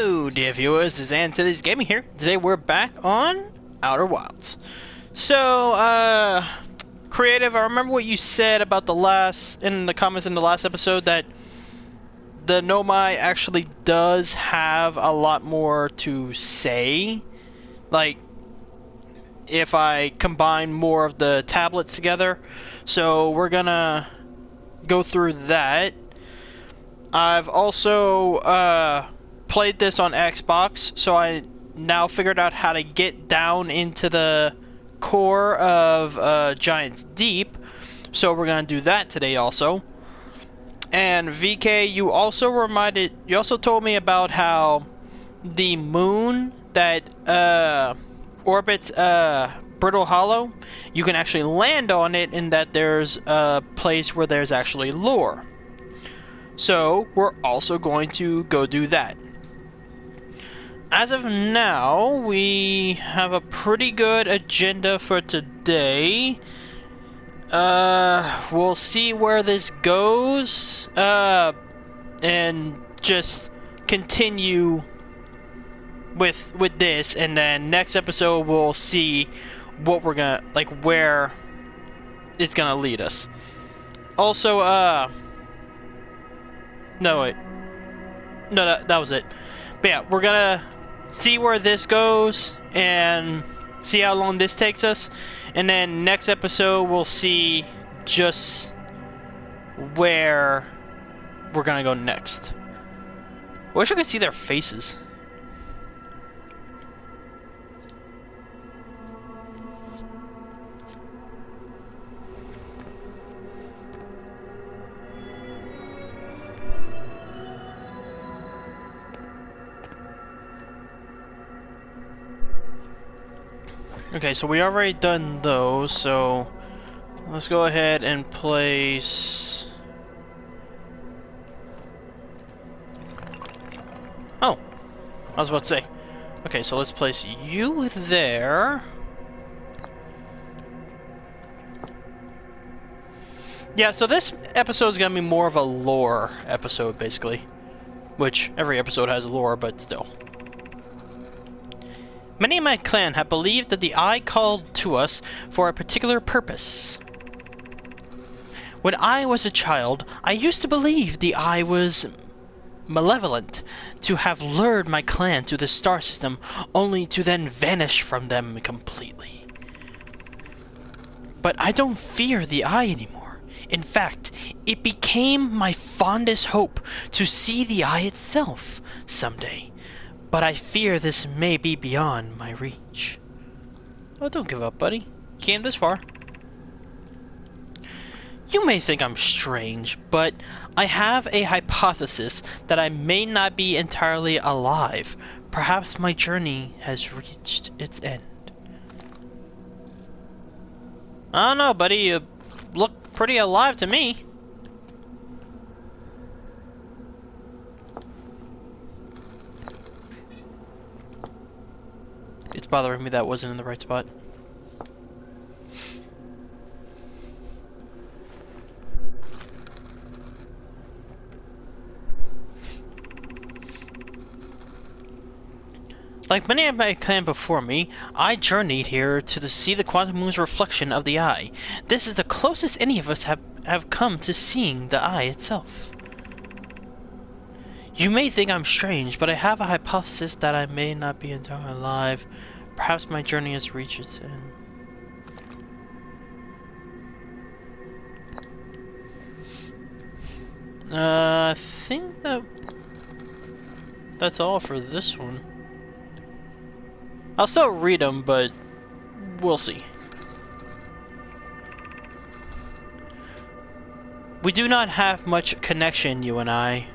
Hello, dear viewers. This is Antilles Gaming here. Today we're back on Outer Wilds. So, Creative, I remember what you said about in the comments in the last episode that the Nomai actually does have a lot more to say. Like, if I combine more of the tablets together. So, we're gonna go through that. I've also, played this on Xbox, so I now figured out how to get down into the core of Giant's Deep, so we're gonna do that today also. And VK, you also told me about how the moon that orbits Brittle Hollow, you can actually land on it, and that there's a place where there's actually lore. So we're also going to go do that. As of now, we have a pretty good agenda for today. We'll see where this goes, and just continue with this, and then next episode we'll see what we're gonna, like, where it's gonna lead us. Also, no, wait. No, that was it. But yeah, we're gonna see where this goes and see how long this takes us, and then next episode we'll see just where we're gonna go next. I wish I could see their faces. Okay, so we already done those, so let's go ahead and place... Oh, I was about to say. Okay, so let's place you there. Yeah, so this episode is gonna be more of a lore episode, basically. Which, every episode has lore, but still. Many in my clan have believed that the Eye called to us for a particular purpose. When I was a child, I used to believe the Eye was malevolent, to have lured my clan to the star system, only to then vanish from them completely. But I don't fear the Eye anymore. In fact, it became my fondest hope to see the Eye itself someday. But I fear this may be beyond my reach. Oh, don't give up, buddy. You came this far. You may think I'm strange, but I have a hypothesis that I may not be entirely alive. Perhaps my journey has reached its end. I don't know, buddy. You look pretty alive to me. It's bothering me that wasn't in the right spot. Like many of my clan before me, I journeyed here to see the quantum moon's reflection of the Eye. This is the closest any of us have come to seeing the Eye itself. You may think I'm strange, but I have a hypothesis that I may not be entirely alive. Perhaps my journey has reached its end. I think that's all for this one. I'll still read them, but we'll see. We do not have much connection, you and I.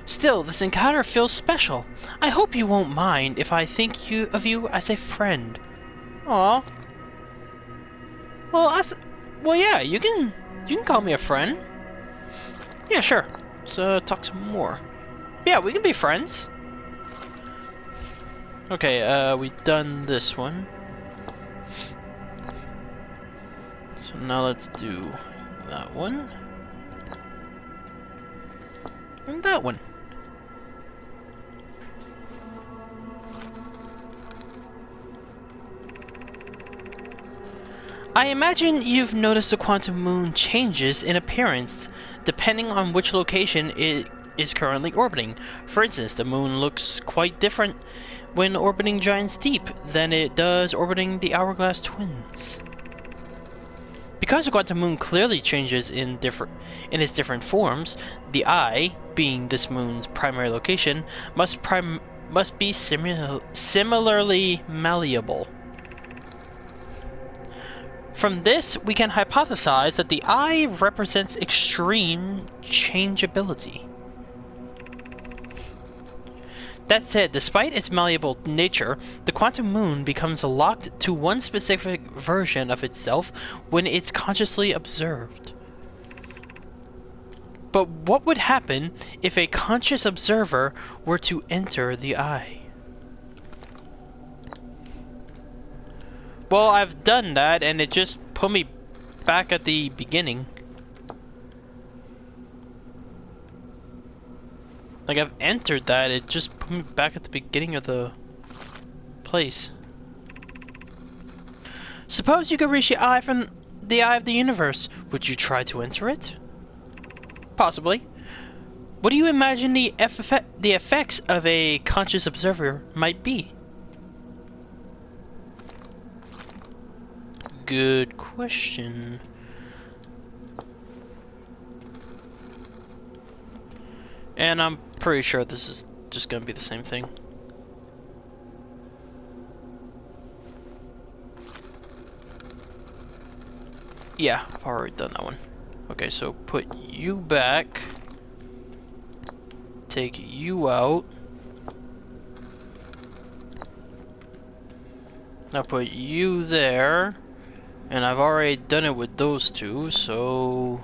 Still, this encounter feels special. I hope you won't mind if I think of you as a friend. Aw. Well, yeah, you can call me a friend. Yeah, sure. So talk some more. Yeah, we can be friends. Okay, we've done this one. So now let's do that one. And that one. I imagine you've noticed the quantum moon changes in appearance depending on which location it is currently orbiting. For instance, the moon looks quite different when orbiting Giant's Deep than it does orbiting the Hourglass Twins. Because the quantum moon clearly changes in its different forms, the eye, being this moon's primary location, must be similarly malleable. From this, we can hypothesize that the eye represents extreme changeability. That said, despite its malleable nature, the quantum moon becomes locked to one specific version of itself when it's consciously observed. But what would happen if a conscious observer were to enter the eye? Well, I've done that, and it just put me back at the beginning. Like, I've entered that, it just put me back at the beginning of the place. Suppose you could reach the eye from the eye of the universe. Would you try to enter it? Possibly. What do you imagine the effects of a conscious observer might be? Good question. And I'm pretty sure this is just gonna be the same thing. Yeah, I've already done that one. Okay, so put you back. Take you out. Now put you there. And I've already done it with those two, so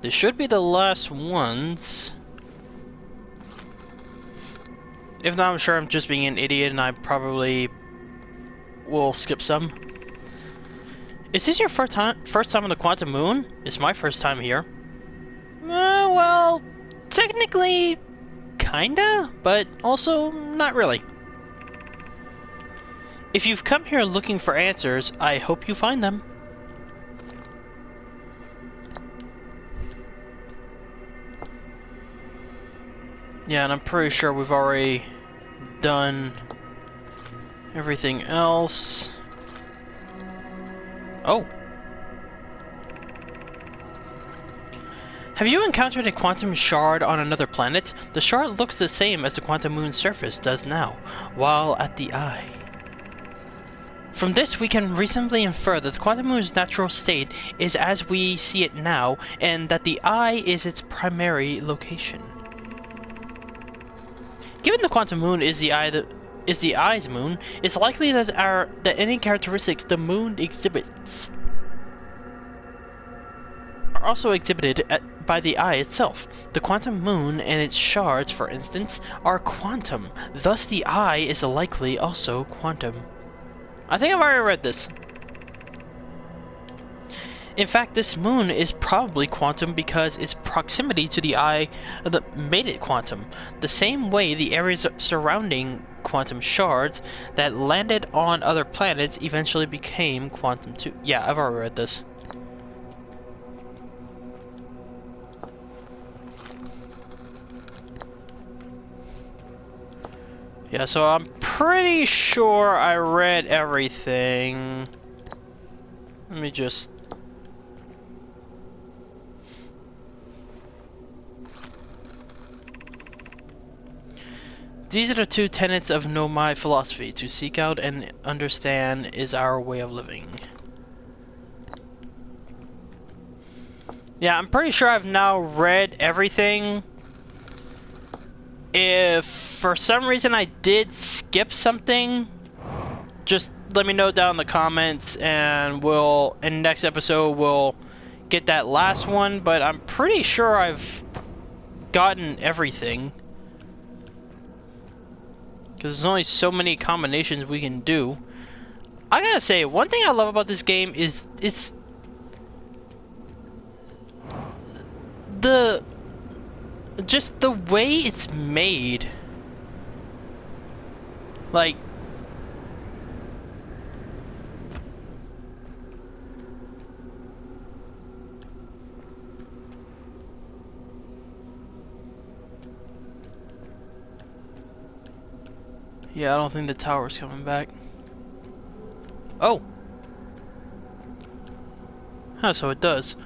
this should be the last ones. If not, I'm sure I'm just being an idiot and I probably will skip some. Is this your first time on the quantum moon? It's my first time here. Well, technically, kinda, but also not really. If you've come here looking for answers, I hope you find them. Yeah, and I'm pretty sure we've already done everything else. Oh. Have you encountered a quantum shard on another planet? The shard looks the same as the quantum moon's surface does now, while at the eye. From this, we can reasonably infer that the quantum moon's natural state is as we see it now, and that the eye is its primary location. Given the quantum moon is the eye's moon, it's likely that any characteristics the moon exhibits are also exhibited by the eye itself. The quantum moon and its shards, for instance, are quantum. Thus, the eye is likely also quantum. I think I've already read this. In fact, this moon is probably quantum because its proximity to the eye made it quantum. The same way the areas surrounding quantum shards that landed on other planets eventually became quantum too. Yeah, I've already read this. Yeah, so I'm pretty sure I read everything. Let me just... These are the two tenets of Nomai philosophy. To seek out and understand is our way of living. Yeah, I'm pretty sure I've now read everything. If for some reason I did skip something, just let me know down in the comments and in next episode we'll get that last one, but I'm pretty sure I've gotten everything. Because there's only so many combinations we can do. I gotta say, one thing I love about this game is it's just the way it's made. Like, Yeah, I don't think the tower's coming back. Oh! Huh, so it does.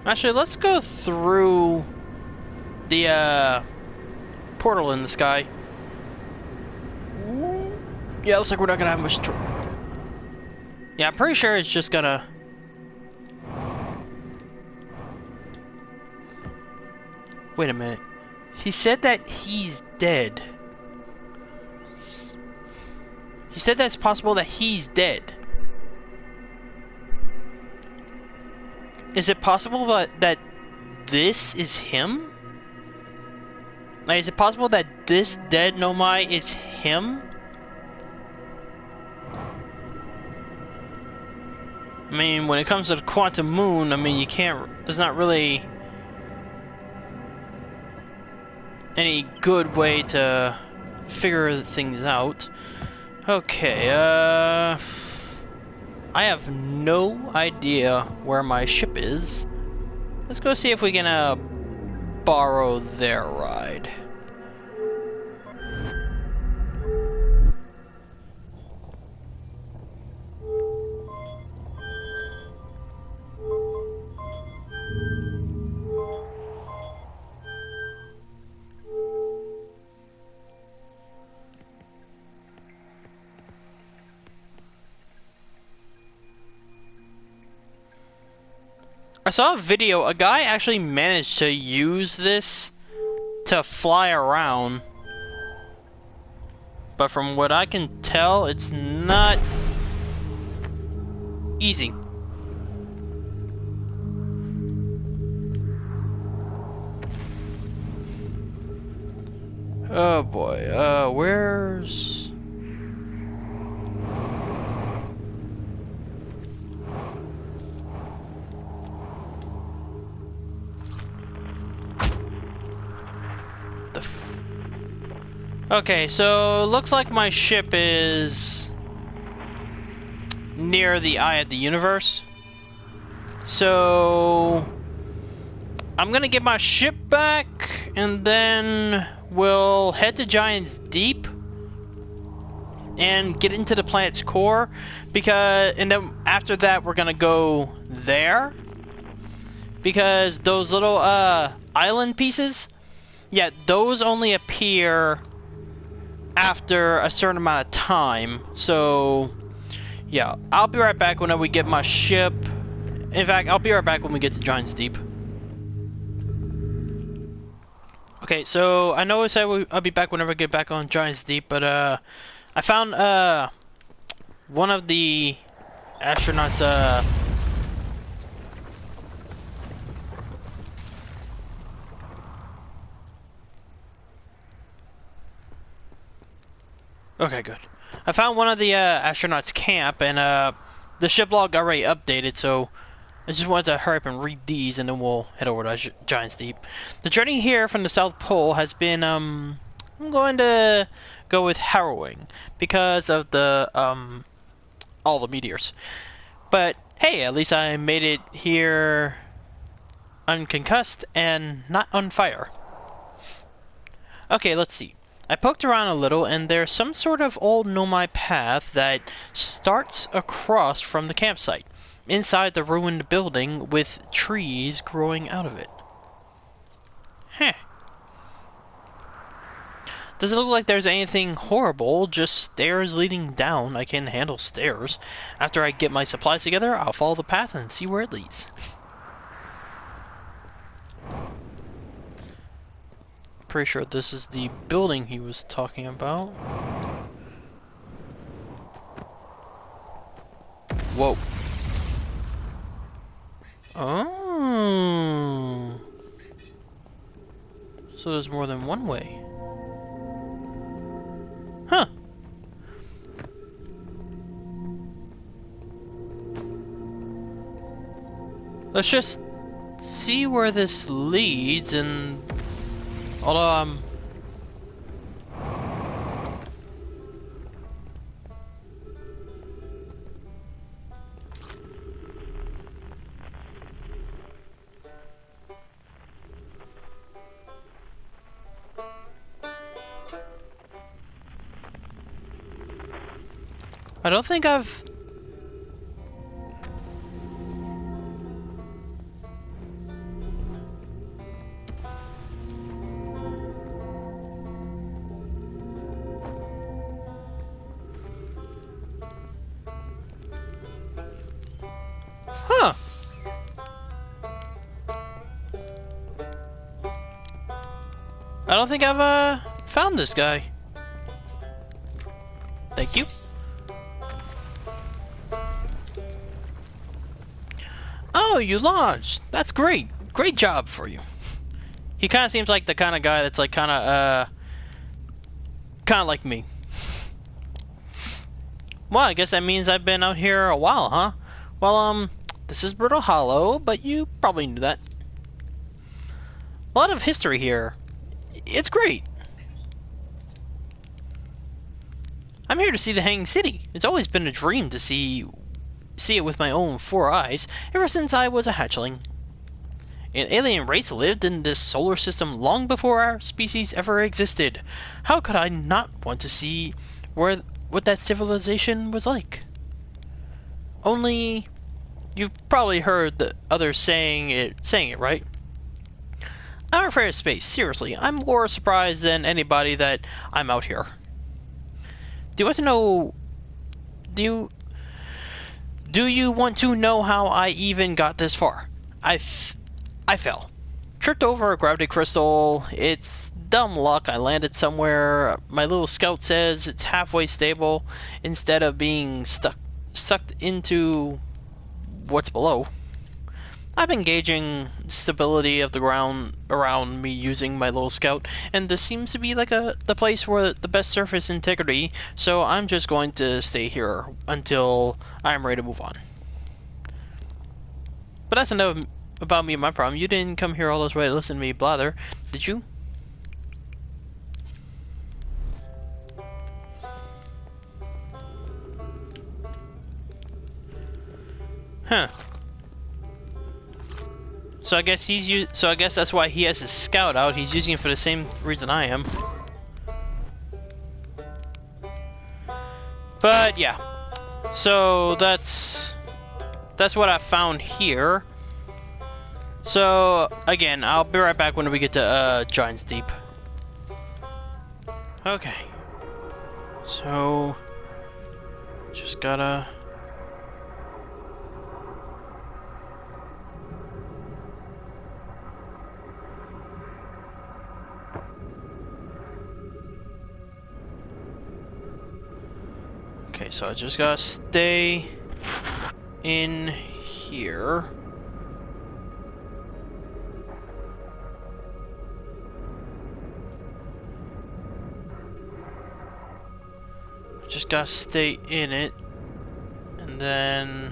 Actually, let's go through the, portal in the sky. Yeah, looks like we're not gonna have much yeah, I'm pretty sure it's just gonna... Wait a minute. He said that he's dead. He said that it's possible that he's dead. Is it possible that this is him? Like, is it possible that this dead Nomai is him? I mean, when it comes to the quantum moon, I mean, you can't... There's not really any good way to figure things out. Okay, I have no idea where my ship is. Let's go see if we can, borrow their ride. I saw a video, a guy actually managed to use this to fly around. But from what I can tell, it's not easy. Oh boy, where's... Okay, so looks like my ship is near the eye of the universe. So I'm gonna get my ship back and then we'll head to Giant's Deep and get into the planet's core, and then after that we're gonna go there, because those little island pieces, yeah, those only appear after a certain amount of time. So yeah, I'll be right back whenever we get my ship. In fact, I'll be right back when we get to Giant's Deep. Okay, so I know I said I'll be back whenever I get back on Giant's Deep, but I found one of the astronauts okay, good. I found one of the astronauts' camp, and the ship log already updated, so I just wanted to hurry up and read these, and then we'll head over to Giant's Deep. The journey here from the South Pole has been, I'm going to go with harrowing, because of the, all the meteors. But, hey, at least I made it here unconcussed and not on fire. Okay, let's see. I poked around a little, and there's some sort of old Nomai path that starts across from the campsite, inside the ruined building with trees growing out of it. Huh. Doesn't look like there's anything horrible, just stairs leading down. I can handle stairs. After I get my supplies together, I'll follow the path and see where it leads. Pretty sure this is the building he was talking about. Whoa. Oh. So there's more than one way. Huh. Let's just see where this leads, and although I don't think I've... Huh. I don't think I've found this guy. Thank you. Oh, you launched. That's great. Great job for you. He kind of seems like the kind of guy that's like kind of like me. Well, I guess that means I've been out here a while, huh? Well, this is Brittle Hollow, but you probably knew that. A lot of history here. It's great. I'm here to see the Hanging City. It's always been a dream to see it with my own 4 eyes, ever since I was a hatchling. An alien race lived in this solar system long before our species ever existed. How could I not want to see what that civilization was like? Only, you've probably heard the others saying it, right? I'm afraid of space. Seriously, I'm more surprised than anybody that I'm out here. Do you want to know? Do you want to know how I even got this far? I fell. Tripped over a gravity crystal. It's dumb luck. I landed somewhere. My little scout says it's halfway stable instead of being sucked into what's below. I've been gauging stability of the ground around me using my little scout, and this seems to be like the place where the best surface integrity, so I'm just going to stay here until I'm ready to move on. But that's enough about me and my problem. You didn't come here all this way to listen to me blather, did you? Huh. So I guess so I guess that's why he has his scout out. He's using it for the same reason I am. But yeah. So that's what I found here. So again, I'll be right back when we get to Giant's Deep. Okay. So just gotta Okay, so I just gotta stay in here. Just gotta stay in it, and then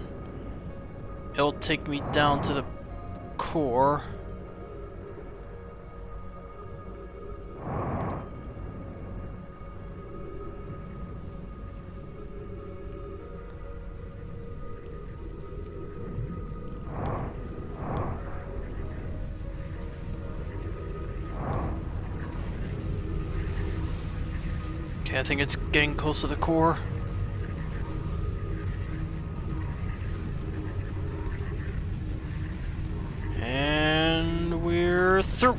it'll take me down to the core. Okay, I think it's getting close to the core. And we're through.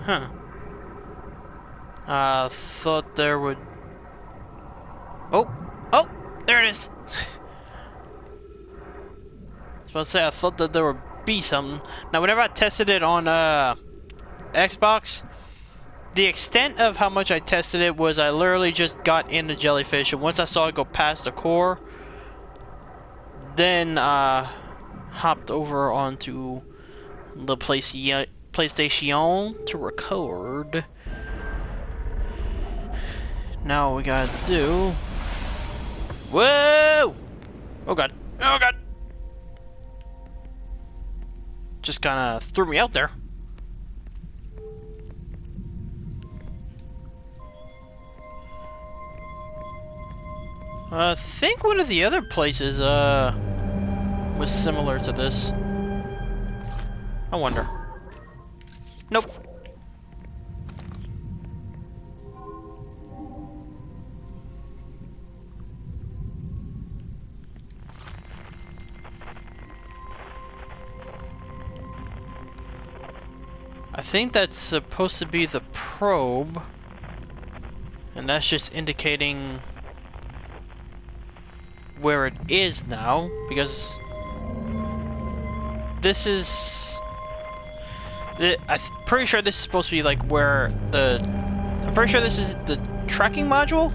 Huh. I thought there would... Oh! There it is! I was about to say, I thought that there would be something. Now, whenever I tested it on Xbox, the extent of how much I tested it was I literally just got in the jellyfish, and once I saw it go past the core, then hopped over onto the PlayStation to record. Now we gotta do... Whoa! Oh god. Oh god! Just kinda threw me out there. I think one of the other places, was similar to this. I wonder. Nope. I think that's supposed to be the probe, and that's just indicating where it is now, because this is... I'm pretty sure this is supposed to be like where the... I'm pretty sure this is the tracking module?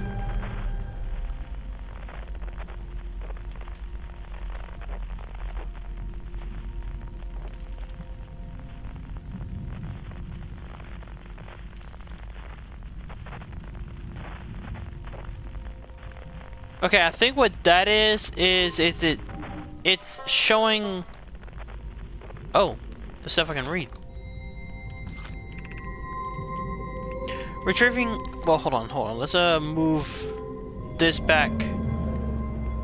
Okay, I think what that is it's showing... Oh, the stuff I can read. Retrieving... Well, hold on. Let's move this back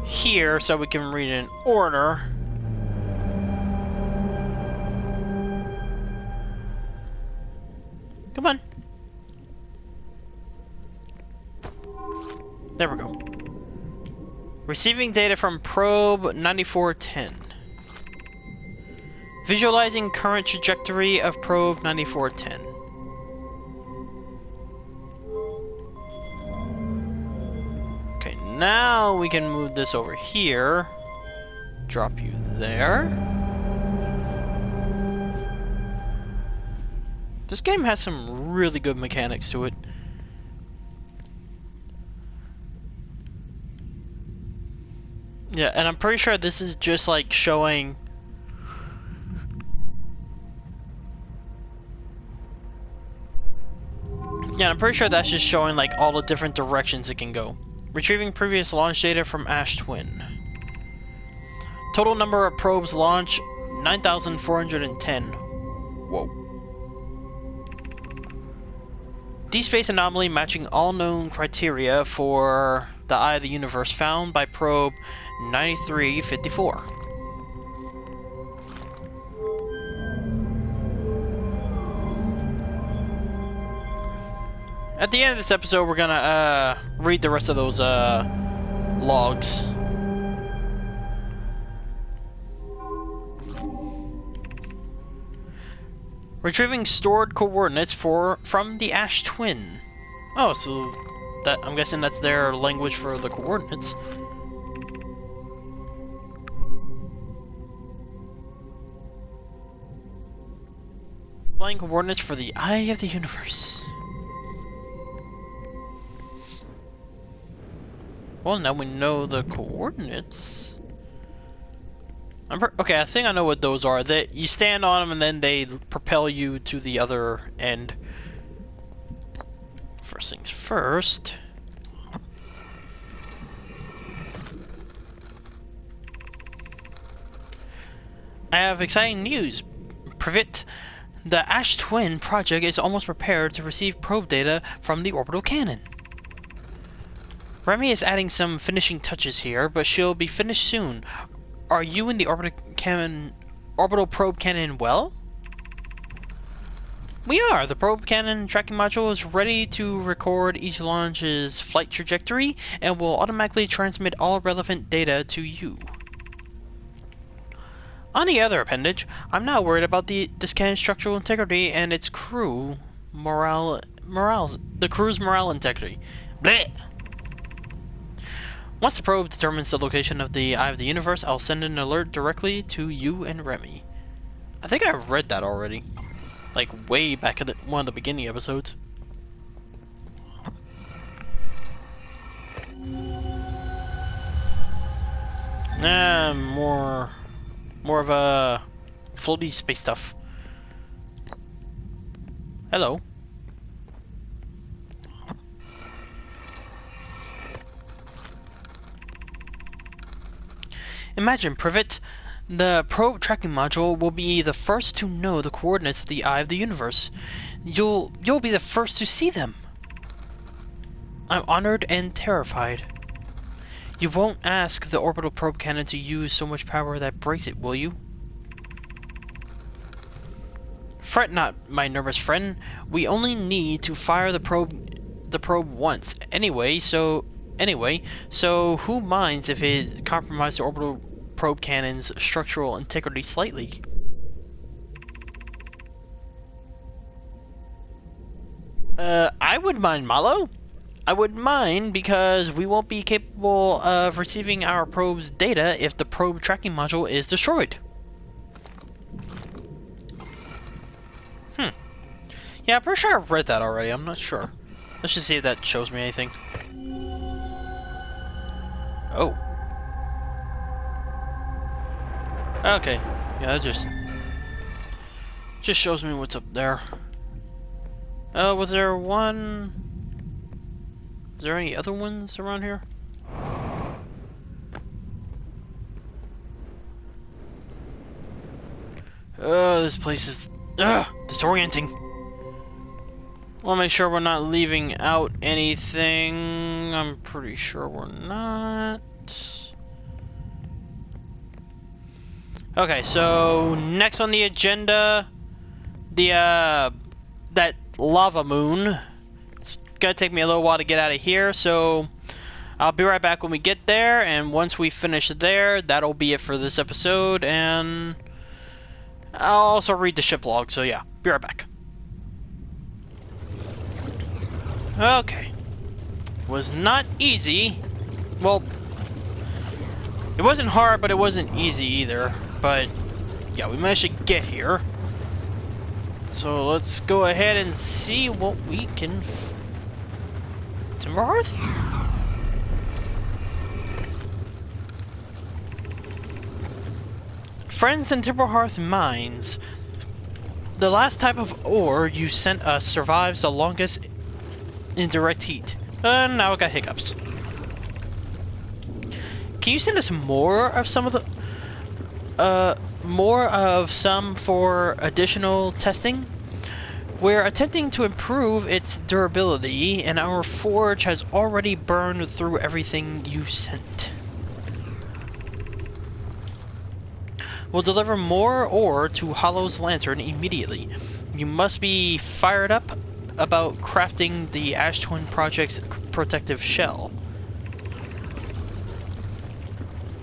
here so we can read in order. Come on. There we go. Receiving data from probe 9410. Visualizing current trajectory of probe 9410. Okay, now we can move this over here. Drop you there. This game has some really good mechanics to it. Yeah, and I'm pretty sure this is just like showing... Yeah, I'm pretty sure that's just showing like all the different directions it can go. Retrieving previous launch data from Ash Twin. Total number of probes launched, 9,410. Whoa. Deep space anomaly matching all known criteria for the Eye of the Universe found by probe 9354. At the end of this episode, we're gonna read the rest of those logs. Retrieving stored coordinates from the Ash Twin. Oh, so that I'm guessing that's their language for the coordinates. Flying coordinates for the Eye of the Universe. Well, now we know the coordinates. Okay, I think I know what those are. That you stand on them and then they propel you to the other end. First things first. I have exciting news, Privet. The Ash Twin project is almost prepared to receive probe data from the orbital cannon. Remy is adding some finishing touches here, but she'll be finished soon. Are you in the orbital probe cannon well? We are. The probe cannon tracking module is ready to record each launch's flight trajectory and will automatically transmit all relevant data to you. On the other appendage, I'm not worried about this cannon's structural integrity and its crew the crew's morale integrity. Blech! Once the probe determines the location of the Eye of the Universe, I'll send an alert directly to you and Remy. I think I read that already. Like, way back in one of the beginning episodes. Nah, more of a floaty space stuff. Hello. Imagine, Privet, the probe tracking module will be the first to know the coordinates of the Eye of the Universe. You'll be the first to see them. I'm honored and terrified. You won't ask the orbital probe cannon to use so much power that breaks it, will you? Fret not, my nervous friend. We only need to fire the probe once. Anyway, so who minds if it compromises the orbital probe cannon's structural integrity slightly? I wouldn't mind, Malo. I wouldn't mind because we won't be capable of receiving our probe's data if the probe tracking module is destroyed. Yeah, I'm pretty sure I've read that already. I'm not sure. Let's just see if that shows me anything. Oh. Okay. Yeah, it just shows me what's up there. Was there one? Is there any other ones around here? This place is disorienting. Want to make sure we're not leaving out anything. I'm pretty sure we're not. Okay, so next on the agenda, that lava moon. It's gonna take me a little while to get out of here, so I'll be right back when we get there, and once we finish there, that'll be it for this episode, and I'll also read the ship log, so yeah, be right back. Okay. Was not easy. Well, it wasn't hard, but it wasn't easy either. But, yeah, we managed to get here. So let's go ahead and see what we can... Timberhearth? Friends in Timberhearth mines. The last type of ore you sent us survives the longest in direct heat. Now I got hiccups. Can you send us more of some of the... some for additional testing? We're attempting to improve its durability, and our forge has already burned through everything you sent. We'll deliver more ore to Hollow's Lantern immediately. You must be fired up about crafting the Ash Twin Project's protective shell.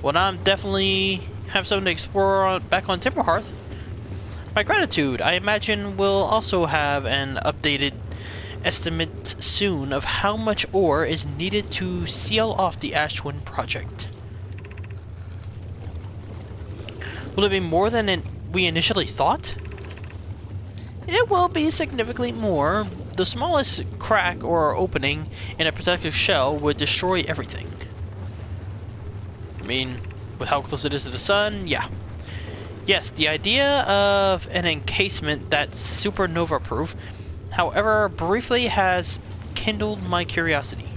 Well, now I'm definitely have something to explore back on Timberhearth. My gratitude. I imagine we'll also have an updated estimate soon of how much ore is needed to seal off the Ash Twin Project. Will it be more than we initially thought? It will be significantly more. The smallest crack or opening in a protective shell would destroy everything. I mean, with how close it is to the sun, yeah. Yes, the idea of an encasement that's supernova-proof, however, briefly has kindled my curiosity.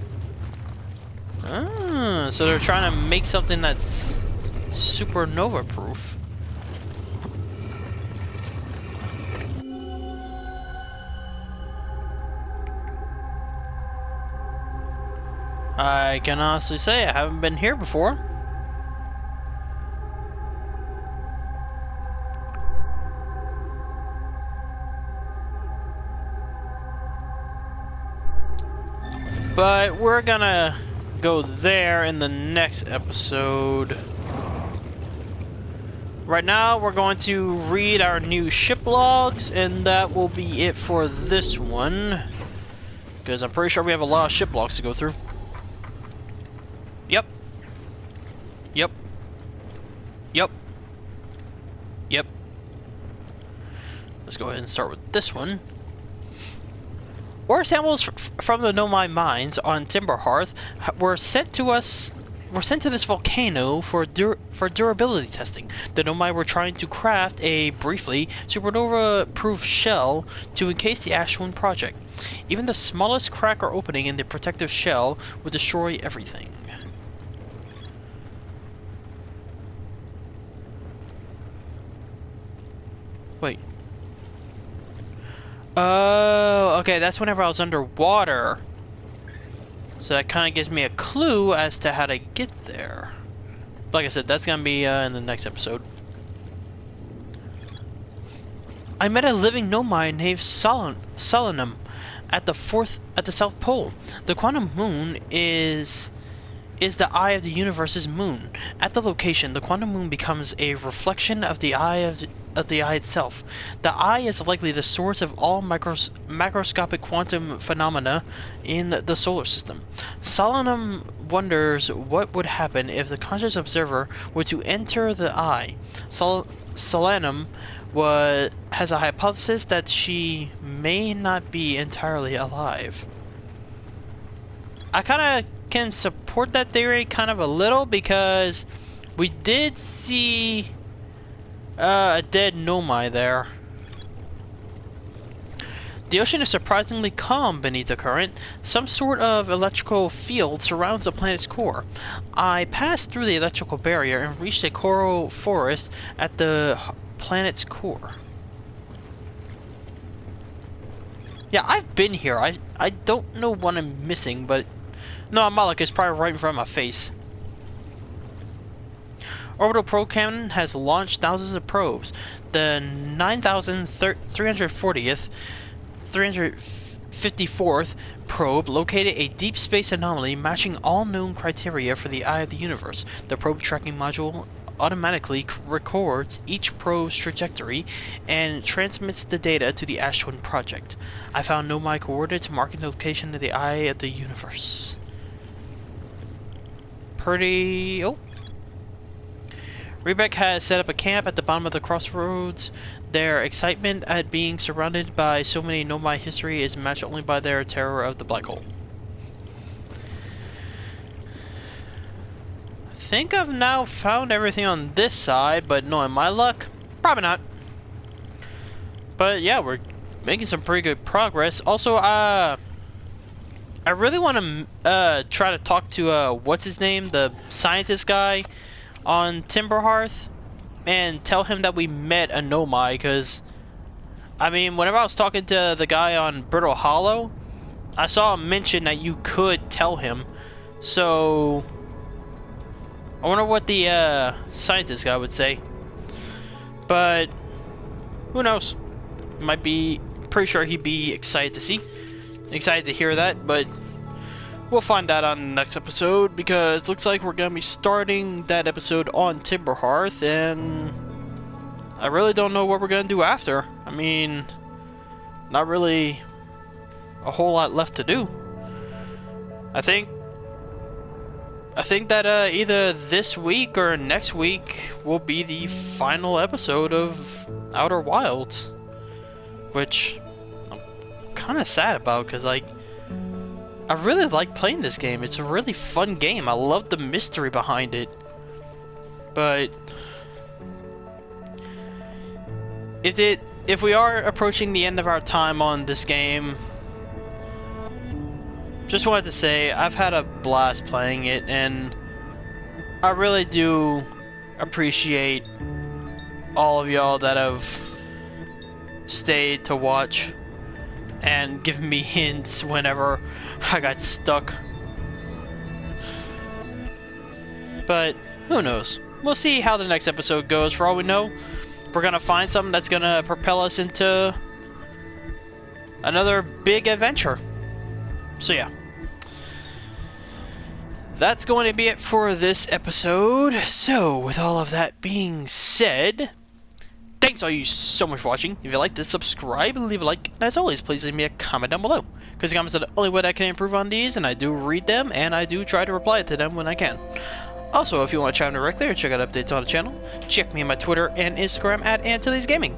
Ah, so they're trying to make something that's supernova-proof. I can honestly say I haven't been here before. But we're gonna go there in the next episode. Right now, we're going to read our new ship logs, and that will be it for this one. Because I'm pretty sure we have a lot of ship logs to go through. Yep. Yep. Yep. Yep. Let's go ahead and start with this one. Ore samples from the Nomai mines on Timberhearth were sent to this volcano for durability testing. The Nomai were trying to craft a, briefly, supernova-proof shell to encase the Ash Twin Project. Even the smallest crack or opening in the protective shell would destroy everything. Wait. Oh, okay, that's whenever I was underwater. So that kind of gives me a clue as to how to get there. Like I said, that's gonna be in the next episode. I met a living nomad named Solanum at the South Pole. The quantum moon is the eye of the universe's moon. At the location, the quantum moon becomes a reflection of the eye of the eye itself. The eye is likely the source of all macroscopic quantum phenomena in the solar system. Solanum wonders what would happen if the conscious observer were to enter the eye. Solanum has a hypothesis that she may not be entirely alive. I kind of can support that theory kind of a little, because we did see a dead Nomai there. The ocean is surprisingly calm beneath the current. Some sort of electrical field surrounds the planet's core. I passed through the electrical barrier and reached a coral forest at the planet's core. Yeah, I've been here. I don't know what I'm missing, but no, Malik is probably right in front of my face. Orbital probe cannon has launched thousands of probes. The 354th probe located a deep space anomaly matching all known criteria for the eye of the universe. The probe tracking module automatically records each probe's trajectory and transmits the data to the Ashwin project. I found Nomai coordinates marking the location of the eye of the universe. Pretty... oh. Rebek has set up a camp at the bottom of the crossroads. Their excitement at being surrounded by so many Nomai history is matched only by their terror of the black hole. I think I've now found everything on this side, but knowing my luck, probably not. But yeah, we're making some pretty good progress. Also, I really want to try to talk to what's his name, the scientist guy on Timberhearth, and tell him that we met a Nomai, because I mean, whenever I was talking to the guy on Brittle Hollow, I saw him mention that you could tell him. So I wonder what the scientist guy would say. But who knows? Might be pretty sure he'd be excited to hear that, but we'll find out on the next episode, because it looks like we're going to be starting that episode on Timberhearth, and I really don't know what we're going to do after. I mean, not really a whole lot left to do. I think that either this week or next week will be the final episode of Outer Wilds, which I'm kind of sad about, because like, I really like playing this game. It's a really fun game. I love the mystery behind it. But if we are approaching the end of our time on this game, just wanted to say I've had a blast playing it, and I really do appreciate all of y'all that have stayed to watch and give me hints whenever I got stuck. But who knows? We'll see how the next episode goes. For all we know, we're gonna find something that's gonna propel us into another big adventure. So yeah, that's going to be it for this episode. So with all of that being said, thanks all you so much for watching. If you liked this, subscribe and leave a like. And as always, please leave me a comment down below, because the comments are the only way that I can improve on these, and I do read them, and I do try to reply to them when I can. Also, if you want to chat directly or check out updates on the channel, check me on my Twitter and Instagram at Antilles Gaming.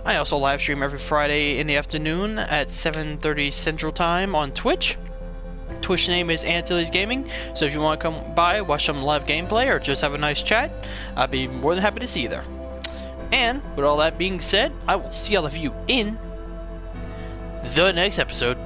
I also live stream every Friday in the afternoon at 7:30 Central Time on Twitch. Twitch name is Antilles Gaming, so if you want to come by, watch some live gameplay, or just have a nice chat, I'd be more than happy to see you there. And with all that being said, I will see all of you in the next episode.